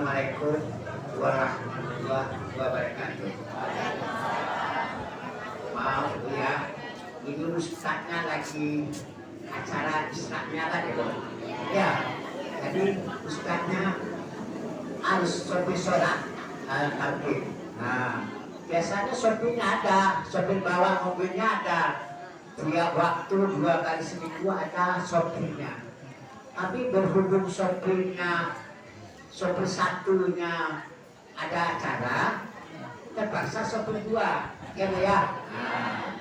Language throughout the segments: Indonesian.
Assalamualaikum warahmatullahi wabarakatuh. Maaf ya, ini ustadznya lagi acara israknya kan ya, ya. Jadi ustadznya harus sopir sholat al-fardhi. Nah, biasanya sopirnya ada, sopir bawa mobilnya ada. Tiap waktu 2 kali seminggu ada sopirnya. Tapi berhubung sopir satunya ada acara, terpaksa sopir 2, ya Bu ya. Nah,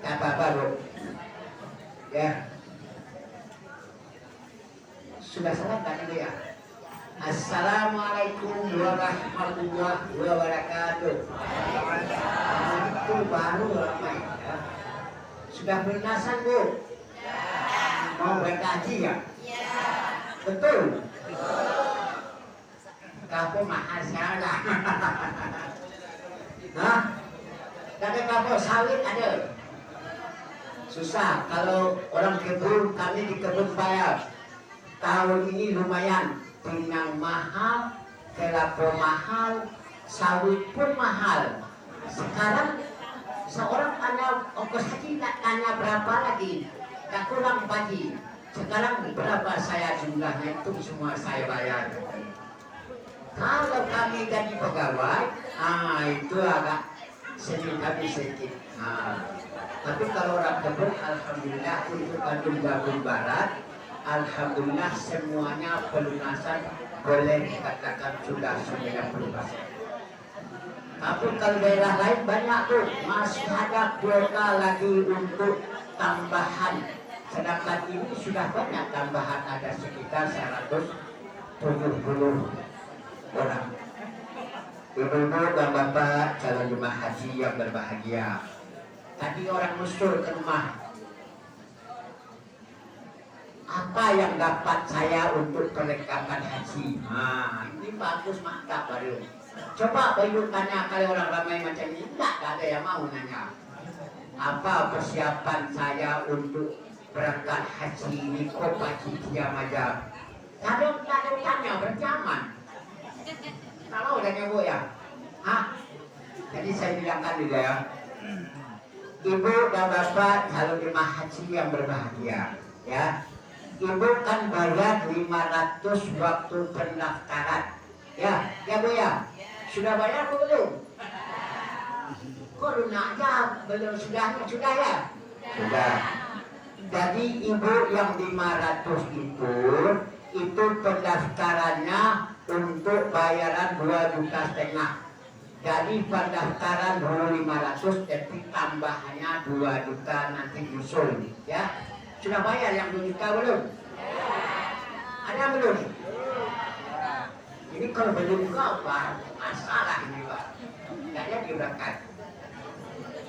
gak apa-apa Bu. Ya. Sudah salat kan Bu ya? Assalamualaikum warahmatullahi wabarakatuh. Itu baru ramai ya. Sudah bernasan Bu? Mau berkaji ya? Betul? Kapo mahal salah. Hah? Tapi kapo sawit ada? Susah. Kalau orang kebun, kami di kebun paya. Tahun ini lumayan. Pinang mahal, kelapa mahal, sawit pun mahal. Sekarang seorang tanya ongkos haji, tak tanya berapa lagi, tak kurang pagi. Sekarang berapa saya jumlahnya itu semua saya bayar. Kalau kami jadi pegawai, itu agak sedikit. Tapi kalau orang kebun, alhamdulillah untuk Bandung Gabung Barat, alhamdulillah semuanya pelunasan boleh dikatakan sudah 90%. Tapi kalau daerah lain banyak tuh masih ada kuota lagi untuk tambahan. Sedangkan ini sudah banyak tambahan, ada sekitar 170 orang. Ibu-ibu dan bapak calon jemaah haji yang berbahagia. Tadi orang musul ke rumah. Apa yang dapat saya untuk perlengkapan haji? Nah, ini bagus mantap baru. Coba bayu tanya kalau orang ramai macam ini, tak ada yang mau nanya. Apa persiapan saya untuk berangkat haji ini? Kok pagi diam aja? Kadang tanya berarti aman. Tahu dan ibu ya? Jadi saya bilangkan juga ya. Ibu dan bapak calon jemaah haji yang berbahagia, ya. Ibu kan bayar 500 waktu pendaftaran. Ya Bu ya. Sudah bayar belum? Kok lunak aja belum sudah ya? Sudah. Jadi ibu yang 500 itu pendaftarannya untuk bayaran 2,5 juta. Jadi pendaftaran dulu 500, jadi tambahannya 2 juta nanti nyusul, ya. Sudah bayar yang 2 juta belum? Ada belum? Ini kalau belum kau Pak, masalah ini Pak. Tidak jadi berangkat.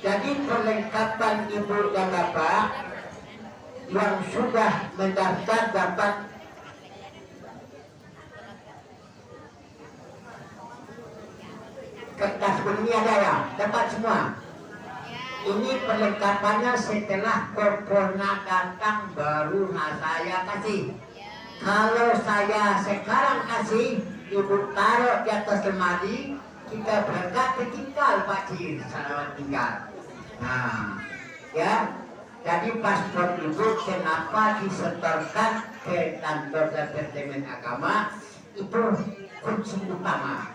Jadi perlengkapan ibu dan bapak yang sudah mendaftar dapat kertas ini ada ya, dapat semua. Ini perlengkapannya setelah corona datang baru saya kasih. Kalau saya sekarang kasih, ibu taruh di atas lemari, kita berangkat tinggal Pak Cir, selamat tinggal. Nah, ya. Jadi paspor ibu kenapa disetorkan ke kantor Departemen Agama, itu kunci utama.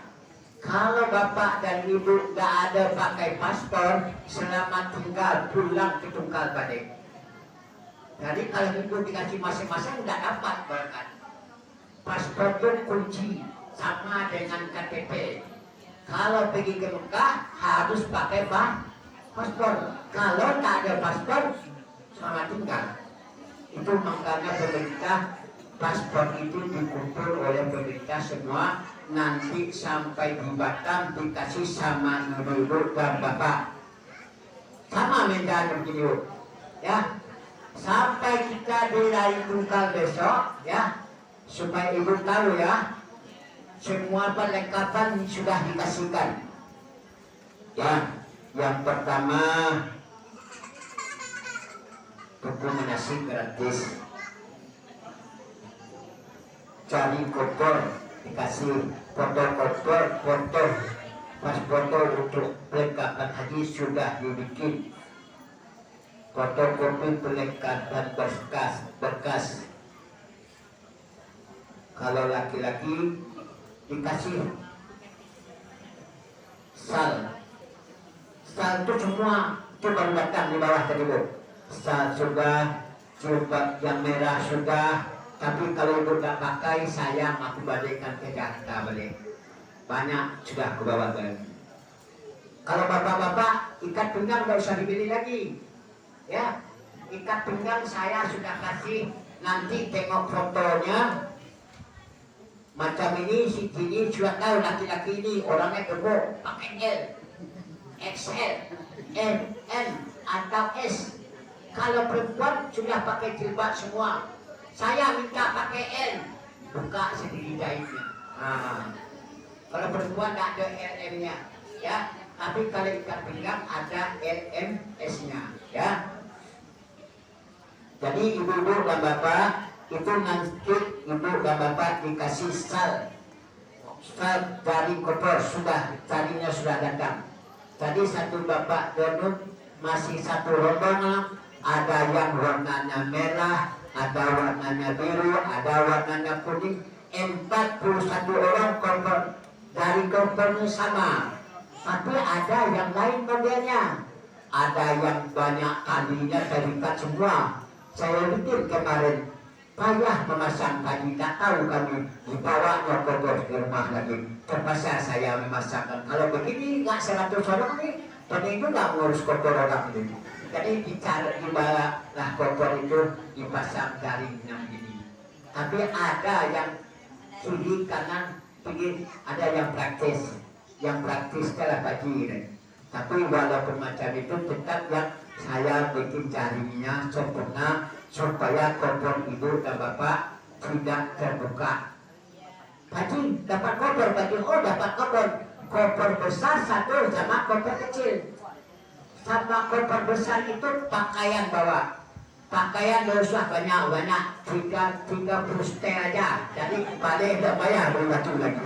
Kalau bapak dan ibu nggak ada pakai paspor, selamat tinggal pulang ke Tunggal Balik. Jadi kalau ibu dikasih masing-masing nggak dapat berkat. Paspor itu kunci sama dengan KTP. Kalau pergi ke Mekah harus pakai paspor. Kalau tak ada paspor, selamat tinggal. Itu makanya pemerintah paspor itu dikumpul oleh pemerintah semua. Nanti sampai di Batam dikasih sama ibu dan bapak sama menjaga begini ya, sampai kita dilai tunggal besok ya, supaya ibu tahu ya, semua perlengkapan sudah dikasihkan ya. Yang pertama buku manasik gratis, cari koper dikasih foto pas foto untuk perlengkapan haji sudah dibikin, fotokopi perlengkapan berkas. Kalau laki-laki dikasih sal itu semua itu baru datang di bawah tadi Bu. Sal sudah, jilbab yang merah sudah, tapi kalau ibu tak pakai sayang aku balikkan ke Jakarta balik. Banyak sudah aku bawa balik. Kalau bapak-bapak ikat pinggang nggak usah dibeli lagi, ya. Ikat pinggang saya sudah kasih, nanti tengok fotonya macam ini, si ini sudah tahu laki-laki ini orangnya gemuk, pakai L, XL, M, N atau S. Kalau perempuan sudah pakai jilbab semua, saya minta pakai L, buka sendiri jahitnya. Kalau perempuan tidak ada LM-nya, ya. Tapi kalau ikat pinggang ada LMS-nya, ya. Jadi ibu-ibu dan bapak itu nanti ibu dan bapak dikasih sal dari koper, sudah tadinya sudah datang. Tadi satu bapak donut masih satu rombongan, ada yang warnanya merah, ada warnanya biru, ada warnanya kuning. 41 orang koper dari kopernya sama. Tapi ada yang lain modelnya, ada yang banyak talinya terikat semua. Saya bikin kemarin payah memasang tali, tak tahu kami dibawanya kotor ke rumah lagi. Terpaksa saya memasangkan. Kalau begini nggak 100 orang nih, pening juga ngurus kotor orang ini. Jadi dibawa lah kotor itu dipasang jaringnya begini. Tapi ada yang kiri kanan begini, ada yang praktis. Yang praktis adalah bagian. Tapi walaupun macam itu tetap yang saya bikin jaringnya sempurna supaya koper ibu dan bapak tidak terbuka. Haji dapat koper, baju dapat koper besar satu sama koper kecil. Sama koper besar itu pakaian bawa. Pakaian dosa banyak 30 setel aja. Jadi balik tidak bayar beli baju lagi.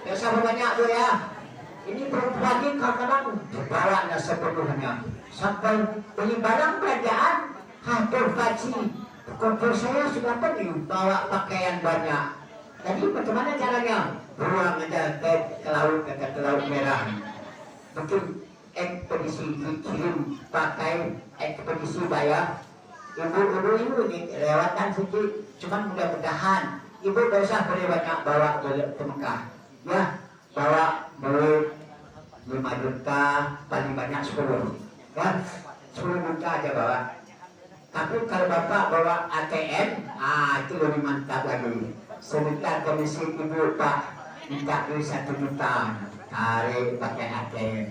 Dosa banyak tu ya. Ini perempuan ini kadang-kadang bawanya sepenuhnya. Sampai beli barang belanjaan, hampir haji. Koper saya sudah penuh bawa pakaian banyak. Jadi bagaimana caranya? Buang aja ke laut, ke laut merah. Mungkin ekspedisi dikirim pakai ekspedisi bayar. Ibu-ibu ini lewatan sedikit, cuman mudah-mudahan ibu tidak usah beli banyak bawa ke Mekah. Ya, bawa beli 5 juta, paling banyak 10. Ya, 10 juta aja bawa. Tapi kalau bapak bawa ATM, itu lebih mantap lagi. Sebentar komisi ibu pak minta duit 1 juta, tarik pakai ATM.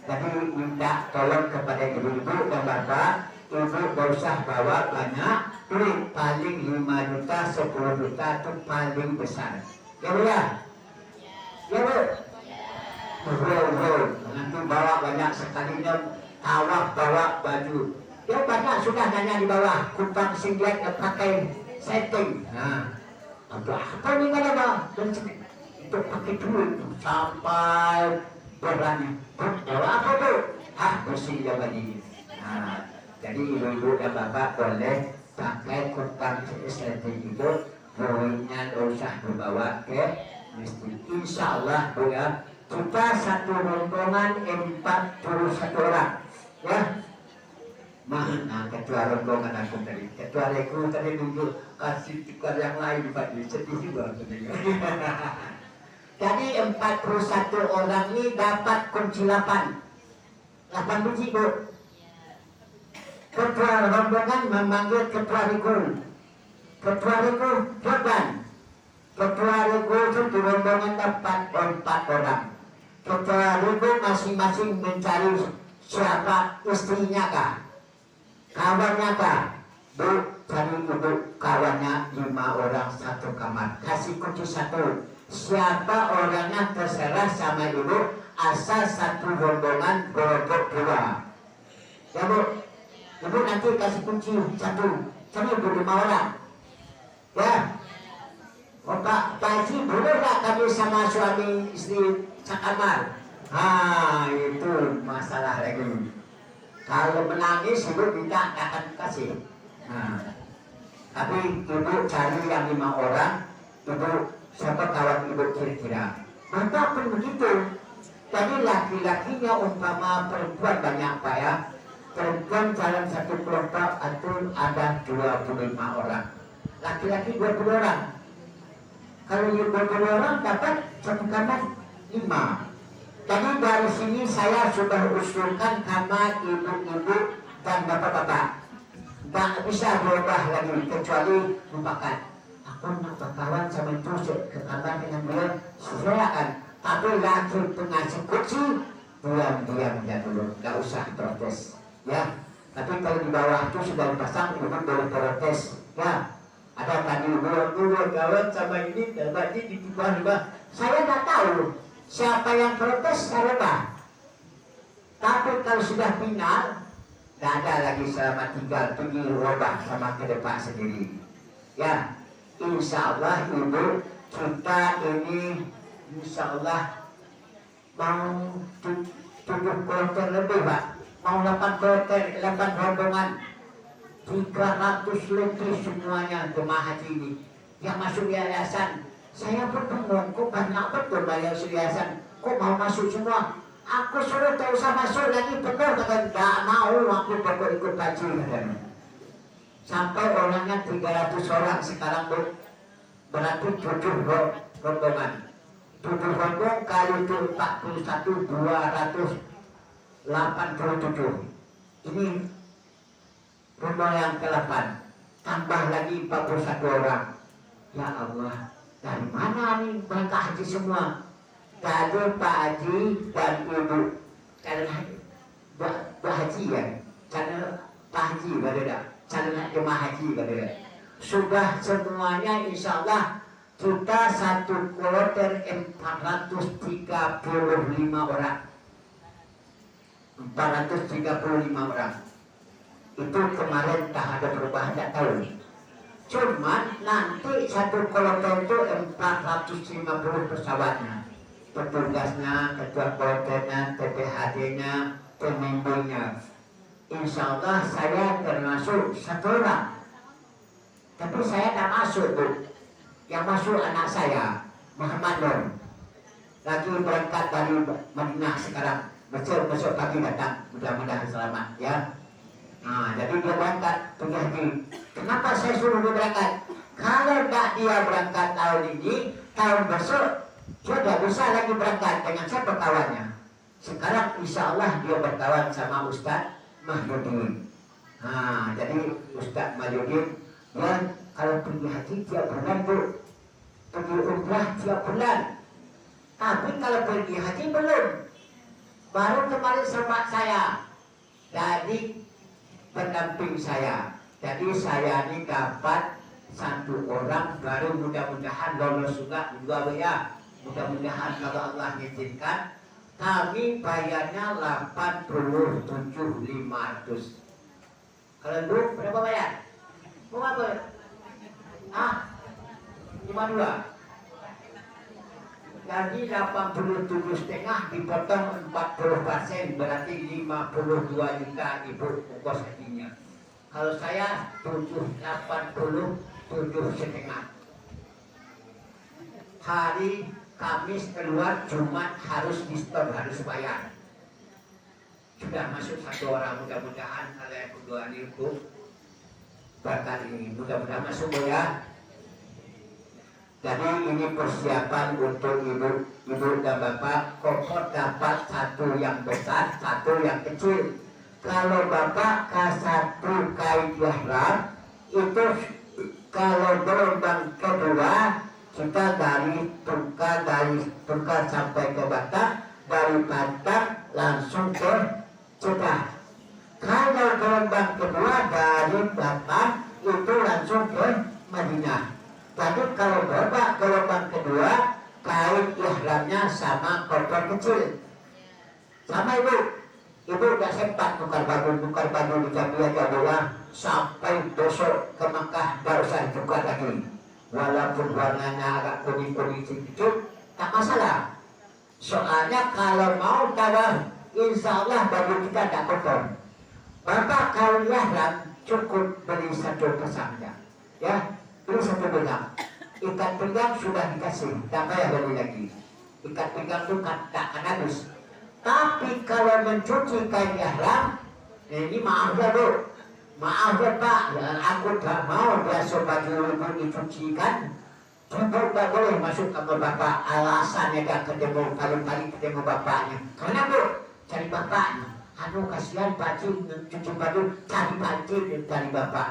Jadi minta tolong kepada ibu-ibu dan bapak, ibu gak usah bawa banyak duit, paling 5 juta, 10 juta itu paling besar. Ya bu ya? Ya bu? Bro, nanti bawa banyak sekalinya, tawaf bawa baju. Ya banyak sudah nanya di bawah, kupang singlet pakai setting. Apa ini kan ada? Itu pakai duit sampai berani. Bawa apa tu? Bersih ya bagi. Jadi ibu-ibu dan bapak boleh pakai kupang setting itu, duitnya tidak usah dibawa ke masjid. Insya Allah bu ya, kita satu rombongan 41 orang. Ya. Mana ketua rombongan aku tadi, ketua reku tadi dulu kasih tukar yang lain Pak, sedih juga sebenarnya. Jadi 41 orang ini dapat kunci 8 biji bu. Ketua rombongan memanggil ketua reku. Ketua reku Jordan. Ketua reku itu di rombongan dapat 4 orang. Ketua reku masing-masing mencari siapa istrinya kah, kawannya kah. Bu, cari ibu kawannya 5 orang 1 kamar, kasih kunci 1. Siapa orangnya terserah sama ibu, asal satu rombongan golok 2. Ya bu, ibu nanti kasih kunci 1, cari ibu 5 orang. Ya, Oh Pak Haji, boleh nggak kami sama suami istri sekamar? Itu masalah lagi. Kalau menangis ibu minta akan kasih. Tapi ibu cari yang 5 orang, ibu siapa kawan ibu kira-kira. Maka pun begitu. Tadi laki-lakinya umpama perempuan banyak Pak ya. Perempuan dalam satu kelompok itu ada 25 orang. Laki-laki 20 orang. Kalau 20 orang dapat satu kamar 5. Jadi dari sini saya sudah usulkan sama ibu-ibu dan bapak-bapak. Tak bisa berubah lagi kecuali merupakan aku nak berkawan sama itu ke kamar dengan dia silakan. Tapi laki pengasih kursi diam-diam ya dulu, nggak usah protes ya. Tapi kalau di bawah itu sudah dipasang ibu boleh protes ya. Ada tadi dulu kawan sama ini dan tadi di bawah saya nggak tahu siapa yang protes saya. Tapi kalau sudah final, tidak ada lagi selama tinggal pergi robah sama ke depan sendiri. Ya, insya Allah ibu kita ini insya Allah mau 7 kloter lebih Pak, mau 8 kloter, 8 rombongan, 300 lebih semuanya jemaah haji ini yang masuk yayasan. Saya pun bingung, kok banyak betul bayar yayasan, kok mau masuk semua? Aku suruh tak usah masuk lagi penuh, kata tidak mau, aku pokok ikut haji katanya. Sampai orangnya 300 orang sekarang berarti 7 rombongan. 7 rombongan kali itu 41, 287. Ini rombongan yang ke-8. Tambah lagi 41 orang. Ya Allah, dari mana nih berangkat haji semua? Tadi Pak Haji dan Ibu karena Pak Haji ya, karena Pak Haji berbeda, karena jemaah haji berbeda. Sudah semuanya insya Allah kita 1 kloter 435 orang. 435 orang. Itu kemarin tak ada perubahan, tak tahu. Cuman nanti 1 kloter itu 450 pesawatnya. Petugasnya, ketua kloternya, TPHD-nya, pembimbingnya. Insya Allah saya termasuk 1 orang. Tapi saya tak masuk Bu. Yang masuk anak saya, Muhammad Nur. Lagi berangkat dari Madinah sekarang. Besok pagi datang, mudah-mudahan selamat ya. Jadi dia berangkat pergi haji. Kenapa saya suruh dia berangkat? Kalau tak dia berangkat tahun ini, tahun besok dia tidak bisa lagi berangkat dengan siapa kawannya. Sekarang insya Allah dia berkawan sama Ustaz Mahyudin. Jadi Ustaz Mahyudin dia kalau pergi haji tiap bulan Bu, pergi umrah tiap bulan. Tapi kalau pergi haji belum. Baru kemarin sama saya. Jadi pendamping saya. Jadi saya ini dapat 1 orang baru mudah-mudahan lolos juga ya. Mudah-mudahan kalau Allah izinkan. Kami bayarnya 87.500. Kalau Bu berapa bayar? Mau apa? 52. Jadi 87,5 dipotong 40%, berarti 52 juta ibu ongkos hajinya. Kalau saya 87,5. Hari Kamis keluar, Jumat harus di stop, harus bayar. Sudah masuk 1 orang, mudah-mudahan kalau yang kedua itu bakal ini, mudah-mudahan masuk ya. Jadi ini persiapan untuk ibu dan bapak. Kokot dapat 1 yang besar, 1 yang kecil. Kalau bapak ke 1 kain ihram itu kalau gelombang kedua kita dari Tungkar sampai ke Batak, dari Batak langsung ke Jeddah. Kalau gelombang kedua dari Batak itu langsung ke Madinah. Tapi kalau bapak gelombang kedua, kain ihramnya sama koper kecil. Sama ibu. Ibu gak sempat tukar baju di Jambi aja doang. Sampai besok ke Mekah baru saya tukar lagi. walaupun warnanya agak kuning-kuning sedikit, tak masalah. Soalnya kalau mau tawaf, insya Allah baju kita tak kotor. Bapak kalau ihram cukup beli satu pasangnya, ya, beli satu benang. Ikat pinggang sudah dikasih, tak payah beli lagi. Ikat pinggang itu tak akan habis. Tapi kalau mencuci kain ihram, ini maaf ya bu, maaf ya pak, ya, aku tak mau biasa baju ibu dicucikan. Cukup tak boleh masuk kamar bapak, alasannya gak ketemu, paling-paling ketemu bapaknya. Karena bu, cari bapaknya. Aduh kasihan baju, cuci baju, cari baju dari bapak.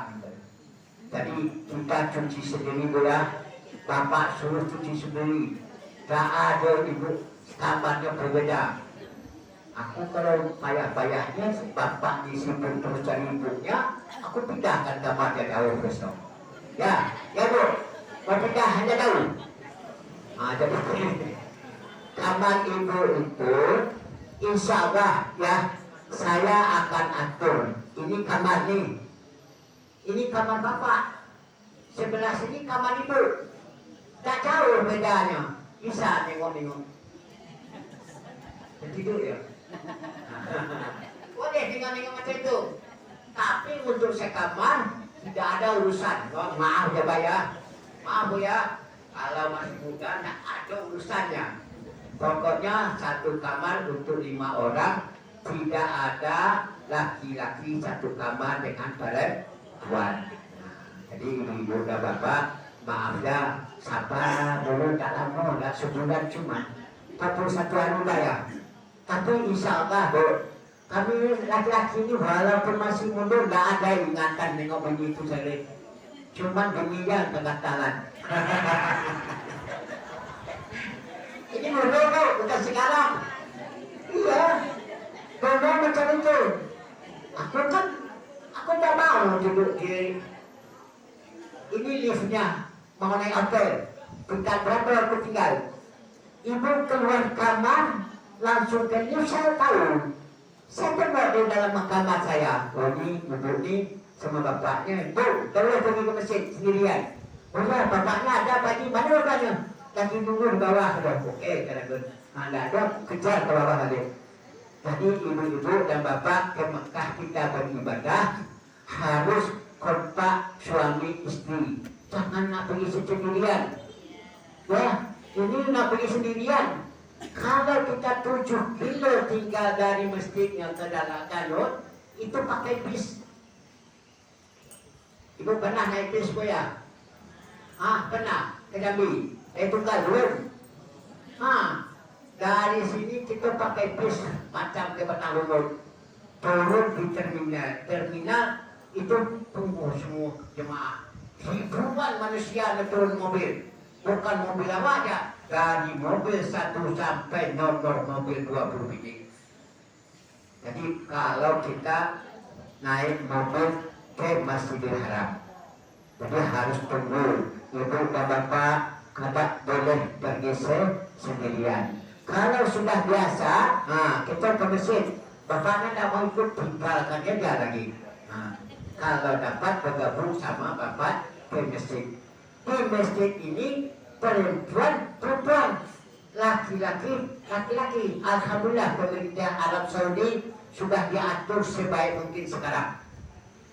Jadi kita cuci sendiri bu ya, bapak suruh cuci sendiri. Tak ada ibu, kamarnya berbeda. Aku kalau payah-payahnya, bapak disimpan terus cari ibunya, aku pindahkan kamarnya jauh besok. Ya, ya bu. Mereka hanya tahu. Jadi kamar ibu itu, insya Allah ya, saya akan atur. Ini kamar nih, ini kamar bapak. Sebelah sini kamar ibu. Tak jauh bedanya. Bisa nengok-nengok. Tidur ya. Boleh nengok-nengok macam itu. Tapi untuk sekamar tidak ada urusan. Oh, maaf ya pak ya. Maaf bu ya, kalau masih muda tak ada urusannya. Pokoknya satu kamar untuk 5 orang, tidak ada laki-laki satu kamar dengan perempuan. Jadi ibu dan bapak, maaf ya, sabar dulu, tak lama, tak sebulan cuma 41 hari ya. Tapi insya Allah bu, kami laki-laki ini walaupun masih muda, tidak ada ingatan nengok begitu saja. Cuman demikian tengah tangan. Ini dulu bu, bukan sekarang. Iya, dulu macam itu. Aku tak mau duduk di. Ini liftnya mau naik hotel. Tingkat berapa aku tinggal. Ibu keluar kamar langsung ke lift, saya tahu. Saya tengok di dalam kamar saya. Oh ini ibu ini sama bapaknya, bu, kalau pergi ke masjid sendirian. Oh ya, bapaknya ada pagi, mana bapaknya? Lagi tunggu di bawah, sudah oke, kadang-kadang. Ada kejar ke bawah lagi. Jadi ibu-ibu dan bapak ke Mekah kita beribadah harus kompak suami istri. Jangan nak pergi sendirian. Ya, ini nak pergi sendirian. Kalau kita 7 kilo tinggal dari masjidnya ke dalam Garut, itu pakai bis. Ibu pernah naik bis bu ya? Pernah ke Jambi. Itu Garut. Dari sini kita pakai bis macam ke Batangan, turun di terminal itu tunggu semua jemaah. Ribuan manusia turun mobil, bukan mobil apa aja, dari mobil 1 sampai nomor mobil 20 biji. Jadi kalau kita naik mobil ke Masjidil Haram, jadi harus tunggu. Ibu dan bapak tidak boleh pergi sendirian. Kalau sudah biasa, kita ke masjid, bapaknya tidak mau ikut, tinggalkan dia lagi. Kalau dapat bergabung sama bapak ke masjid. Di masjid ini perempuan, laki-laki. Alhamdulillah pemerintah Arab Saudi sudah diatur sebaik mungkin sekarang.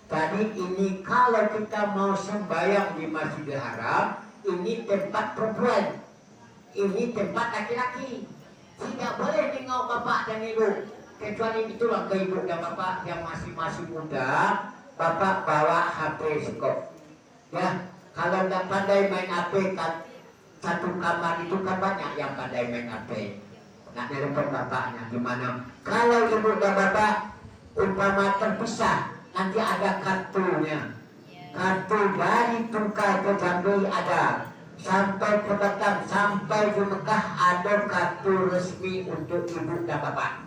Tadi ini kalau kita mau sembahyang di Masjidil Haram, ini tempat perempuan, ini tempat laki-laki. Tidak boleh tengok bapak dan ibu. Kecuali itulah ke ibu dan bapak yang masih muda, bapak bawa HP sekop. Ya, kalau tidak pandai main HP, satu kamar itu kan banyak yang pandai main HP. Nak telepon bapaknya gimana? Kalau ibu dan bapak umpama terpisah, nanti ada kartunya. Kartu dari Tungkai ke Jambi ada, sampai ke Batam, sampai ke Mekah ada kartu resmi untuk ibu dan bapak.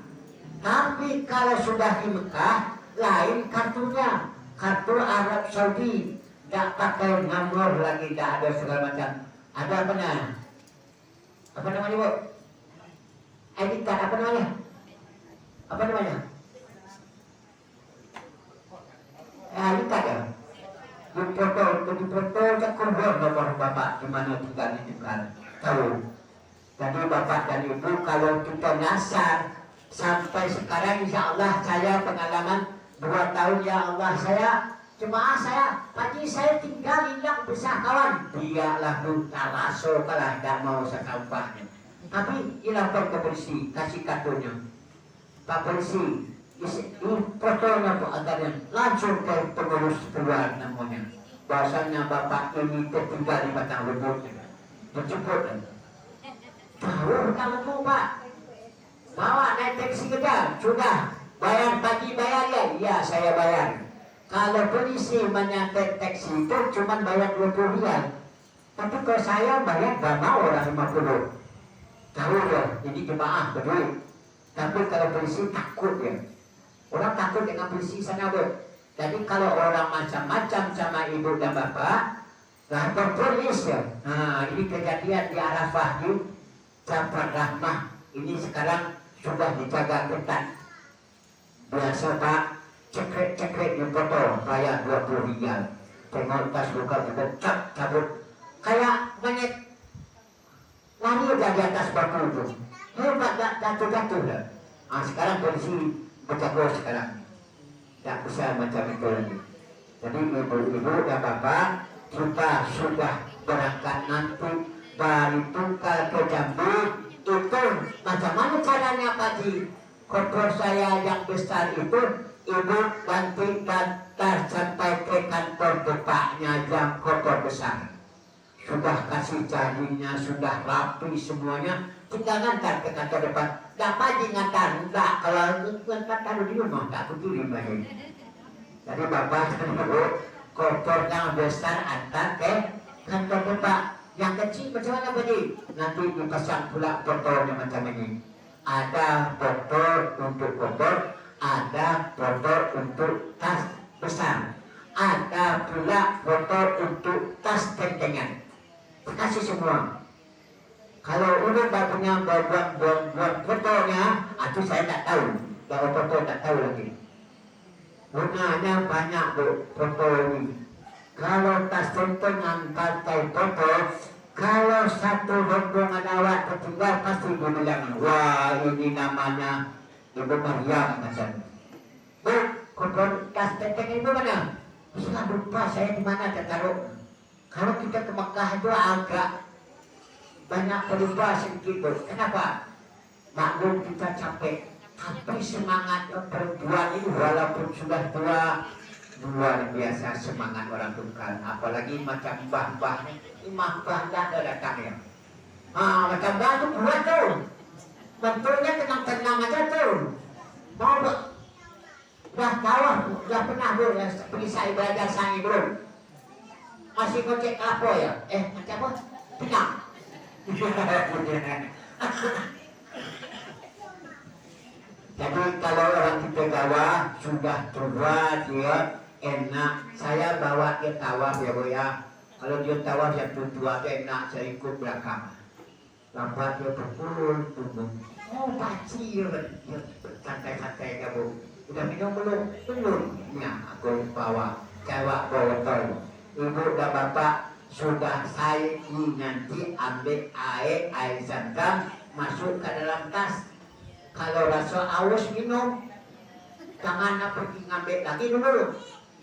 Tapi kalau sudah di Mekah, lain kartunya, kartu Arab Saudi, tidak pakai nomor lagi, tidak ada segala macam. Ada apa namanya? Apa namanya bu? ID card apa namanya? Apa namanya? ID card ya? Foto kubur nomor bapak di mana tinggal di dekat. Tahu. Jadi bapak dan ibu kalau kita nyasar sampai sekarang insya Allah saya pengalaman 2 tahun ya Allah saya jemaah saya pagi saya tinggal hilang besar kawan dia lalu taraso kalah tidak mau sekampahnya tapi ilapor ke polisi kasih kartunya Pak polisi ini fotonya Pak agarnya langsung ke pengurus keluar namanya bahasanya bapak ini tertinggal di batang lembut menjemput tahu kalau Pak bawa naik taksi kejar sudah bayar pagi bayar ya iya saya bayar kalau polisi menyantet taksi itu cuma bayar 20 rial tapi kalau saya bayar gak mau orang 50 tahu ya ini jemaah berduit tapi kalau polisi takut ya orang takut dengan polisi sana bro jadi kalau orang macam-macam sama ibu dan bapak lapor polis ya nah ini kejadian di Arafah di Jabal Rahmah ini sekarang sudah dijaga ketat biasa Pak cekrek yang foto bayar 20 rial tengok tas buka cap cabut kayak banyak lari udah di atas batu itu hebat jatuh lah sekarang polisi berjago sekarang tak bisa macam itu lagi jadi ibu-ibu dan bapak kita sudah berangkat nanti dari Tungkal ke Jambi itu macam mana caranya Pak Ji koper saya yang besar itu ibu bantu daftar sampai ke kantor bapaknya jam koper besar sudah kasih jadinya sudah rapi semuanya kita ngantar ke kantor depan gak Pak Ji ngantar enggak kalau ngantar taruh di rumah tak kukirim lagi jadi bapak dan ibu kopernya besar antar ke kantor bapak yang kecil macam mana Pak Ji nanti dipasang pula fotonya macam ini ada foto untuk koper ada foto untuk tas besar ada pula foto untuk tas tentengan kasih semua kalau udah tak punya buat fotonya itu saya tak tahu kalau foto tak tahu lagi gunanya banyak bu foto ini kalau tas tentengan pakai foto kalau satu rombongan awak tertinggal pasti bilang, wah ini namanya Ibu Maryam macam. Bu, koper tas tenteng ibu mana? Saya lupa saya di mana tertaruh. Kalau kita ke Mekah itu agak banyak berubah sedikit bu. Kenapa? Maklum kita capek. Tapi semangat perempuan ini walaupun sudah tua luar biasa semangat orang Tungkal. Apalagi macam mbah-mbah mbah tak ada datang ya. Macam mbah itu kuat tuh. Bentuknya tenang-tenang aja tuh. Mau udah tahu, udah pernah belum ya pergi saya belajar sangi belum? Masih kocek apa ya? Macam apa? Tenang. Jadi kalau orang kita Jawa sudah tua dia enak. Saya bawa ke tawaf ya bu ya. Kalau dia tawaf yang tua dia enak saya ikut belakang. Lambat dia berpuluh tunggu. Oh pasti dia santai-santai ya bu. Udah minum belum? Belum. Ya aku bawa botol. Ibu dan bapak sudah saya nanti ambil air zam-zam masuk ke dalam tas. Kalau rasa aus minum, jangan pergi ngambil lagi dulu.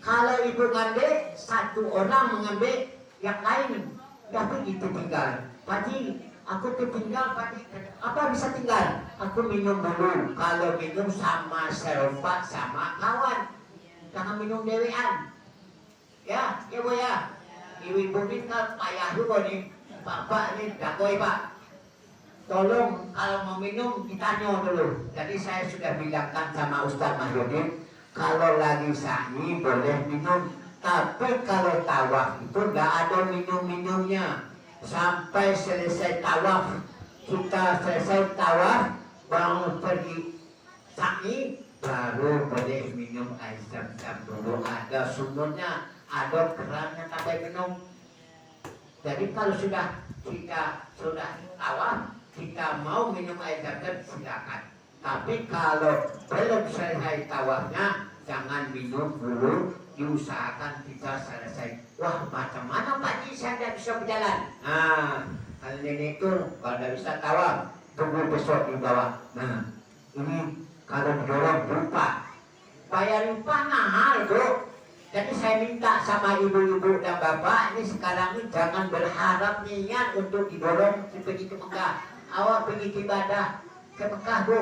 Kalau ibu ngambil, satu orang mengambil yang lain, tapi itu tinggal. Padi, aku tinggal, padi, apa bisa tinggal? Aku minum dulu. Kalau minum sama serempak sama kawan, jangan minum dewean. Ya bu ya. Ibu minta payah juga nih, bapak nih, dakoi pak. Tolong kalau mau minum ditanya dulu. Jadi saya sudah bilangkan sama Ustaz Mahyudin, kalau lagi sa'i boleh minum, tapi kalau tawaf itu nggak ada minum-minumnya sampai selesai tawaf. Kita selesai tawaf baru pergi sa'i baru boleh minum air zam-zam dulu. Ada sumurnya, ada kerannya sampai minum. Jadi kalau kita sudah tawaf kita mau minum air zam-zam silakan. Tapi kalau belum selesai tawafnya jangan minum dulu diusahakan kita selesai. Wah, macam mana Pak Ji saya tidak bisa berjalan? Nah, kalau nenek itu kalau tidak bisa tawaf, tunggu besok di bawah. Nah, ini kalau didorong lupa. Bayar lupa mahal itu. Jadi saya minta sama ibu-ibu dan bapak ini sekarang ini jangan berharap niat untuk didorong pergi ke Mekah. Awak pergi ibadah ke Mekah, Bu.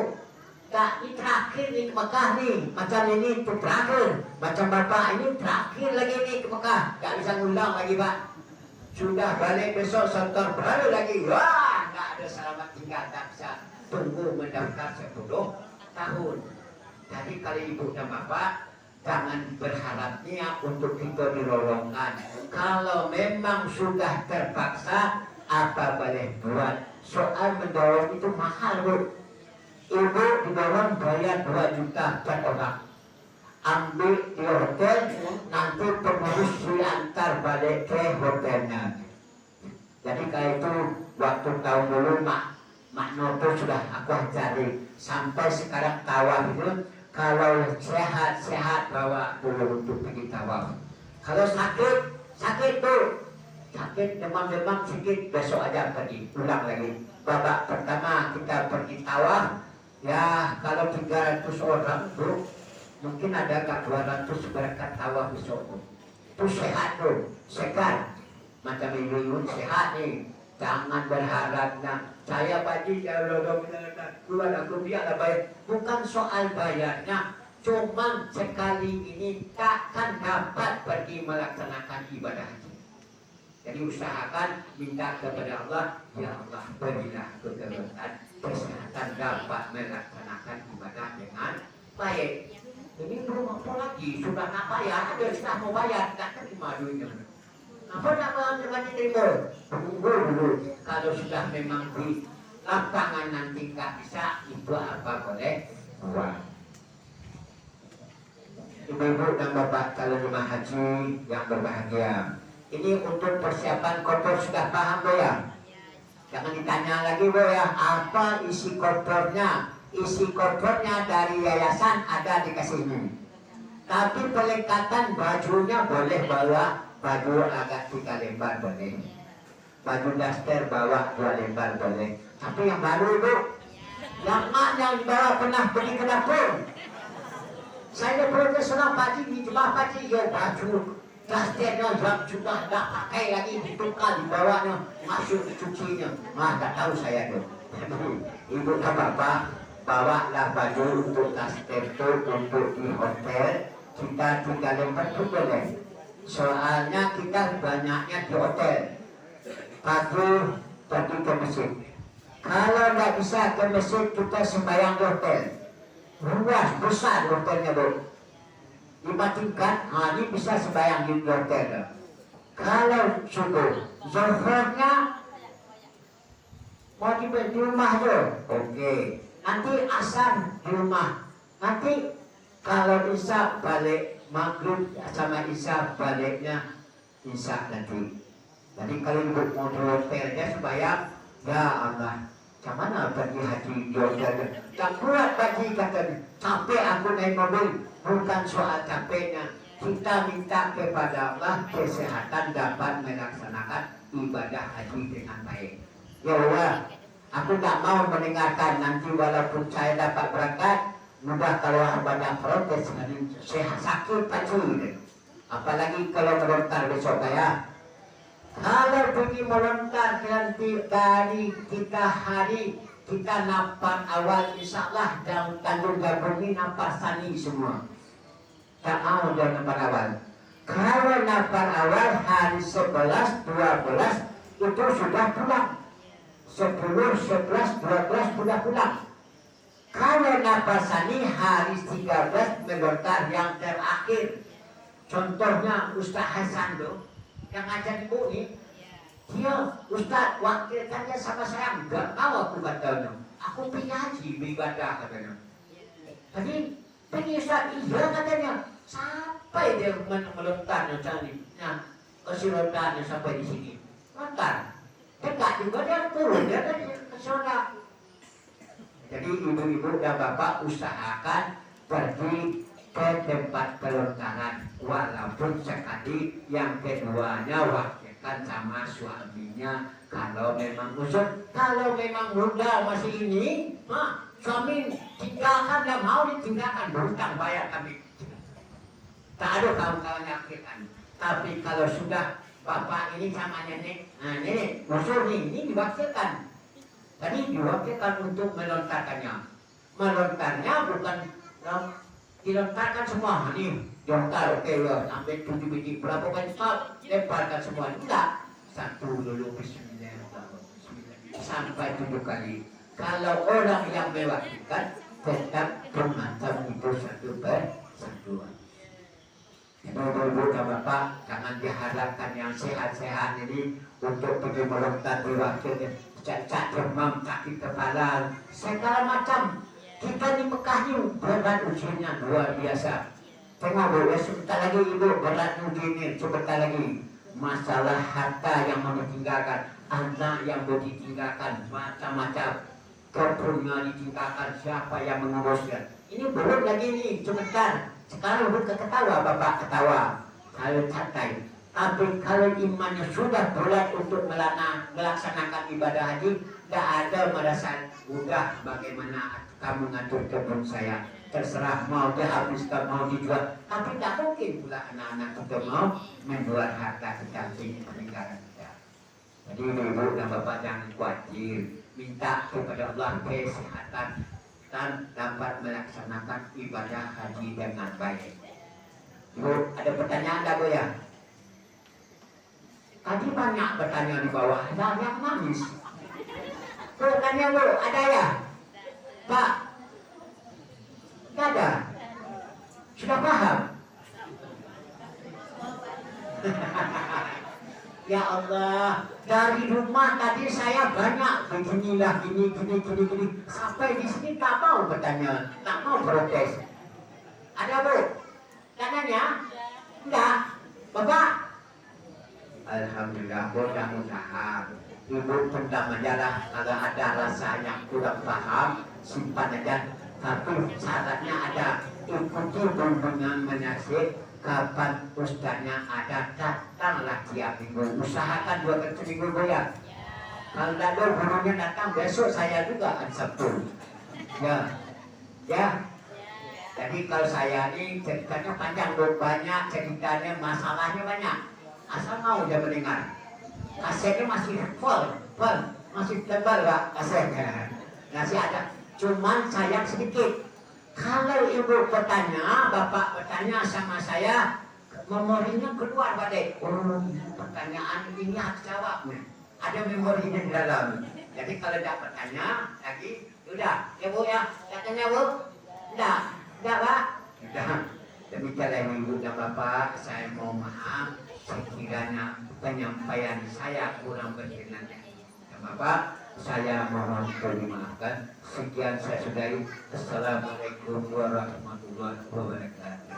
Tak, ini terakhir nih ke Mekah nih. Macam ini itu terakhir. Macam bapak ini terakhir lagi nih ke Mekah. Tak bisa ngulang lagi, Pak. Sudah balik besok setor baru lagi. Wah, nggak ada selamat tinggal. Tak bisa tunggu mendaftar 10 tahun. Jadi kalau ibu dan bapak jangan berharap niat untuk kita dilolongkan. Kalau memang sudah terpaksa, apa boleh buat? Soal mendorong itu mahal, Bu. Ibu didorong bayar 2 juta per orang. Ambil di hotel, nanti pengurus diantar balik ke hotelnya. Jadi kalau itu waktu tahun dulu Mak Noto sudah aku ajari. Sampai sekarang tawaf itu kalau sehat-sehat bawa dulu untuk pergi tawaf. Kalau sakit tuh. Sakit demam-demam sedikit, besok aja pergi, ulang lagi. Babak pertama kita pergi tawaf, ya kalau 300 orang tuh, mungkin ada 200 berangkat tawaf besok tuh. Itu sehat tuh, segar. Macam ibu-ibu sehat nih. Jangan berharap saya pagi kalau keluar aku biarlah bayar. Bukan soal bayarnya, cuma sekali ini takkan dapat pergi melaksanakan ibadah haji. Jadi usahakan minta kepada Allah, ya Allah berilah kekuatan kesehatan dapat melaksanakan ibadah dengan baik. Ini belum apa lagi, sudah nak bayar, ada sudah mau bayar, tak terima duitnya. Apa nak diterima? Tunggu dulu. Kalau sudah memang di lapangan nanti tak bisa, itu apa boleh buat. Ibu-ibu dan bapak calon jemaah haji yang berbahagia. Ini untuk persiapan koper sudah paham, Bu ya? Jangan ditanya lagi, Bu ya, apa isi kopernya? Isi kopernya dari yayasan ada dikasih ini. Tapi pelekatan bajunya boleh bawa baju agak 3 lembar boleh. Baju daster bawa 2 lembar boleh. Tapi yang baru, Bu, yang yang dibawa pernah pergi ke dapur. Saya profesional Pak Ji, di jemaah Pak Ji, ya baju dasternya yang sudah tak pakai lagi ditukar dibawanya masuk cucinya. Tak tahu saya tuh. Ibu dan bapak bawalah baju untuk daster itu untuk di hotel. Kita 3 lembar itu boleh. Soalnya kita banyaknya di hotel. Pagi pergi ke masjid. Kalau nggak bisa ke masjid, kita sembahyang di hotel. Luas besar hotelnya, Bu. 5 tingkat, ini bisa sembahyang di hotel. Kalau subuh, zuhurnya mau di rumah tuh, oke. Nanti asar di rumah. Nanti kalau isya balik maghrib sama isya baliknya isya nanti. Jadi kalau ibu mau di hotelnya sembahyang, ya Allah, mana pergi haji di hotelnya? Tak kuat pergi katanya, capek aku naik mobil. Bukan soal capeknya, kita minta kepada Allah kesehatan dapat melaksanakan ibadah haji dengan baik. Ya Allah, aku tak mau mendengarkan nanti walaupun saya dapat berangkat, mudah kalau banyak protes, sehat sakit haji. Apalagi kalau melontar besok ya. Kalau pergi melontar nanti dari kita hari kita nampak awal, insya Allah daun tandung gabung ini nampak sani semua. Tak mau dan nampak awal. Kalau nampak awal hari 11, 12 itu sudah pulang. 10, 11, 12 sudah pulang. Kalau nampak sani hari 13 melontar yang terakhir. Contohnya Ustaz Hasan tuh yang ngajar ibu nih. Dia Ustaz wakilkannya sama saya, enggak tahu aku katanya. Aku pengen haji beribadah katanya. Tadi pengen Ustaz, iya katanya. Sampai dia melontarnya tadi. Nah, si lontarnya sampai di sini. Lontar. Dekat juga dia turun, dia tadi ke sana. Jadi ibu-ibu dan bapak usahakan pergi ke tempat pelontaran, walaupun sekali yang keduanya wakilkan sama suaminya kalau memang usut. Kalau memang muda masih ini, suami tinggalkan, dan mau ditinggalkan, berhutang bayar kami, tak ada kawan-kawan yakilkan. Tapi kalau sudah bapak ini sama nenek, nenek musuh ini diwakilkan. Tadi diwakilkan untuk melontarkannya. Melontarnya bukan dilontarkan semua. Ini jontar, oke ya, sampai 7 biji, berapa kali stop, lemparkan semua. Enggak, 1 dulu, bismillah, sampai 7 kali. Kalau orang yang mewakilkan, tetap pengantar itu 1 per 1. Ibu-ibu dan bapak, jangan diharapkan yang sehat-sehat ini untuk pergi melontar diwakilkan. Cacat demam, sakit kepala, segala macam. Kita di Mekah ini berat ujiannya luar biasa. Tengok bu, ya sebentar lagi ibu berat ujiannya, sebentar lagi. Masalah harta yang mau ditinggalkan, anak yang mau ditinggalkan, macam-macam. Kebunnya ditinggalkan, siapa yang mengurusnya. Ini belum lagi nih, sebentar. Sekarang bukan ketawa, bapak ketawa. Kalau santai. Tapi kalau imannya sudah berat untuk melaksanakan ibadah haji, tidak ada merasa udah bagaimana kamu ngatur kebun saya, terserah mau dihabiskan mau dijual. Tapi tidak mungkin pula anak-anak kita mau menjual harta kita ini peninggalan kita. Jadi ibu dan bapak jangan khawatir, minta kepada Allah kesehatan dan dapat melaksanakan ibadah haji dengan baik. Ibu ada pertanyaan tak bu ya? Tadi banyak bertanya di bawah, ada yang nangis. Tuh tanya bu, ada ya? Pak? Tidak ada? Sudah paham? Ya Allah, dari rumah tadi saya banyak beginilah, gini. Sampai di sini tak mau bertanya, tak mau protes. Ada bu? Tanyanya? Enggak? Bapak? Alhamdulillah, mudah-mudahan ibu tentang majalah kalau ada rasa yang kurang paham simpan aja, tapi syaratnya ada, ikuti bimbingan menasih. Kapan ustaznya ada, datanglah tiap minggu, usahakan 2 kali seminggu ya. Kalau tidak ada gurunya datang, besok saya juga akan Sabtu ya. Jadi kalau saya ini ceritanya panjang, banyak ceritanya, masalahnya banyak. Asal mau dia mendengar. Kasetnya masih full, masih tebal pak kasetnya. Masih ada, cuman sayang sedikit. Kalau ibu bertanya, bapak bertanya sama saya, memorinya keluar pada. Oh, pertanyaan ini harus jawabnya. Ada memorinya di dalam. Jadi kalau tidak bertanya lagi, sudah, ya bu ya, katanya bu, tidak pak. Sudah. Demikianlah ibu dan bapak, saya mau maaf sekiranya penyampaian saya kurang berkenan. Ya Bapak, saya mohon dimaafkan. Sekian saya sudahi. Assalamualaikum warahmatullahi wabarakatuh.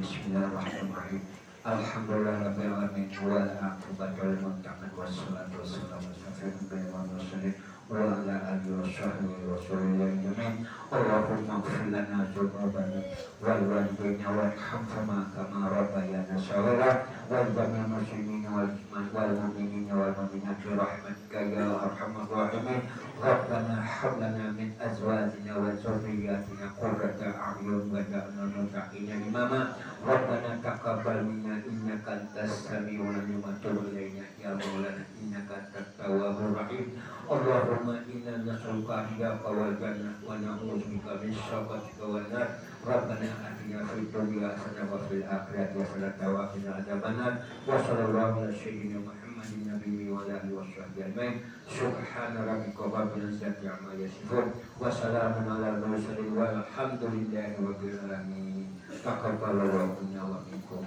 Bismillahirrahmanirrahim. Alhamdulillahirabbil alamin wal aqibatu lil muttaqin wassalatu wassalamu ala rasulillah wa ala alihi washabbihi wasallam. Allahumma ighfir lana dzunubana wal walidayna warhamhuma kama rabbayana shaghira wal jami'il muslimina wal mu'minina wal mu'minat bi rahmatika ya arhamar rahimin. Rabbana hab lana min azwajina wa dhurriyyatina qurrata a'yun waj'alna lil muttaqina imama. Rabbana taqabbal minna innaka antas samiul alim wa tub alaina ya maulana innaka antat tawwabur rahim. Allahumma inna nas'aluka hidayata wal jannah wa na'udzubika min syarri wan nar. Rabbana atina fid dunya hasanah wa fil akhirati hasanah wa qina adzabannar. Wa sallallahu ala sayyidina Muhammadin nabiyyi wa alihi washabbihi ajmain. Subhana rabbika rabbil izzati amma yasifun wa salamun alal mursalin walhamdulillahi rabbil alamin. Taqabbalallahu minna wa minkum.